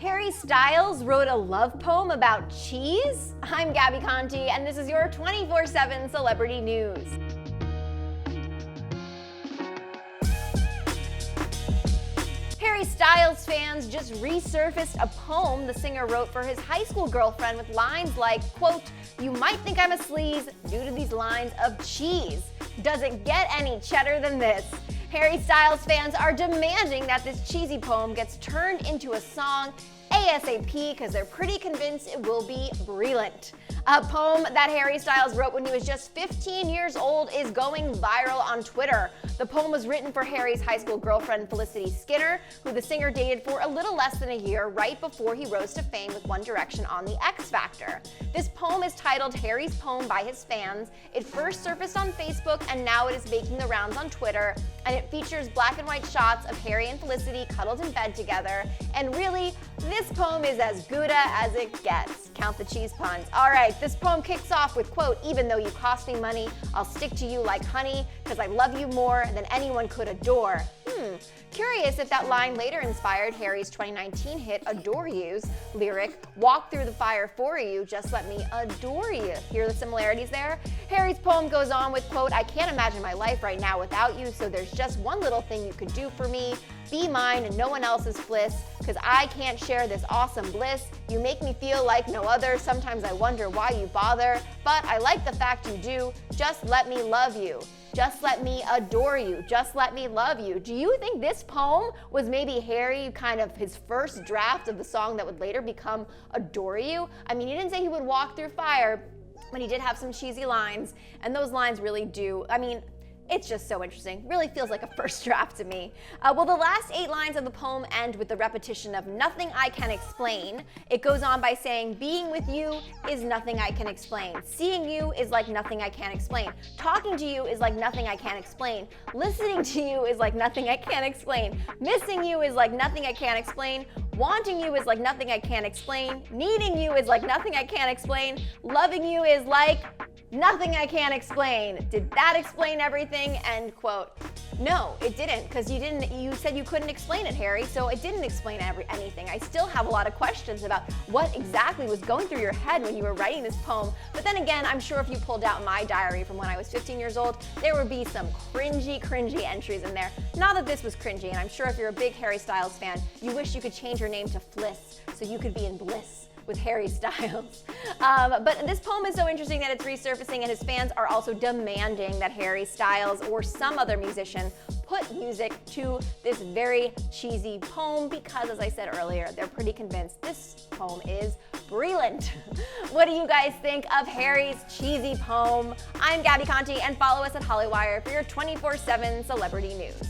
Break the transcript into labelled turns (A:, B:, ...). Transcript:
A: Harry Styles wrote a love poem about cheese? I'm Gabby Conti, and this is your 24/7 celebrity news. Harry Styles fans just resurfaced a poem the singer wrote for his high school girlfriend with lines like, quote, "You might think I'm a sleaze due to these lines of cheese. Doesn't get any cheddar than this." Harry Styles fans are demanding that this cheesy poem gets turned into a song ASAP because they're pretty convinced it will be brilliant. A poem that Harry Styles wrote when he was just 15 years old is going viral on Twitter. The poem was written for Harry's high school girlfriend Felicity Skinner, who the singer dated for a little less than a year right before he rose to fame with One Direction on The X Factor. This poem is titled Harry's Poem by his fans. It first surfaced on Facebook and now it is making the rounds on Twitter, and it features black and white shots of Harry and Felicity cuddled in bed together. And really, this poem is as Gouda as it gets. Count the cheese puns. All right, this poem kicks off with, quote, "Even though you cost me money, I'll stick to you like honey, because I love you more than anyone could adore." Curious if that line later inspired Harry's 2019 hit Adore You's lyric, "Walk through the fire for you, just let me adore you." Hear the similarities there? Harry's poem goes on with, quote, "I can't imagine my life right now without you, so there's just one little thing you could do for me. Be mine and no one else's bliss, because I can't share this awesome bliss. You make me feel like no other. Sometimes I wonder why you bother, but I like the fact you do. Just let me love you. Just let me adore you. Just let me love you." Do you think this poem was maybe Harry kind of his first draft of the song that would later become Adore You? I mean, he didn't say he would walk through fire, but he did have some cheesy lines, and those lines really do, I mean, it's just so interesting. Really feels like a first draft to me. Well, the last 8 lines of the poem end with the repetition of "nothing I can explain." It goes on by saying, "Being with you is nothing I can explain. Seeing you is like nothing I can't explain. Talking to you is like nothing I can't explain. Listening to you is like nothing I can't explain. Missing you is like nothing I can't explain. Wanting you is like nothing I can't explain. Needing you is like nothing I can't explain. Loving you is like nothing I can't explain." Did that explain everything? End quote. No, it didn't, because you said you couldn't explain it, Harry, so it didn't explain anything. I still have a lot of questions about what exactly was going through your head when you were writing this poem. But then again, I'm sure if you pulled out my diary from when I was 15 years old, there would be some cringy entries in there. Not that this was cringy, and I'm sure if you're a big Harry Styles fan, you wish you could change your name to Fliss so you could be in bliss with Harry Styles. But this poem is so interesting that it's resurfacing, and his fans are also demanding that Harry Styles or some other musician put music to this very cheesy poem because, as I said earlier, they're pretty convinced this poem is brilliant. What do you guys think of Harry's cheesy poem? I'm Gabby Conti, and follow us at Hollywire for your 24/7 celebrity news.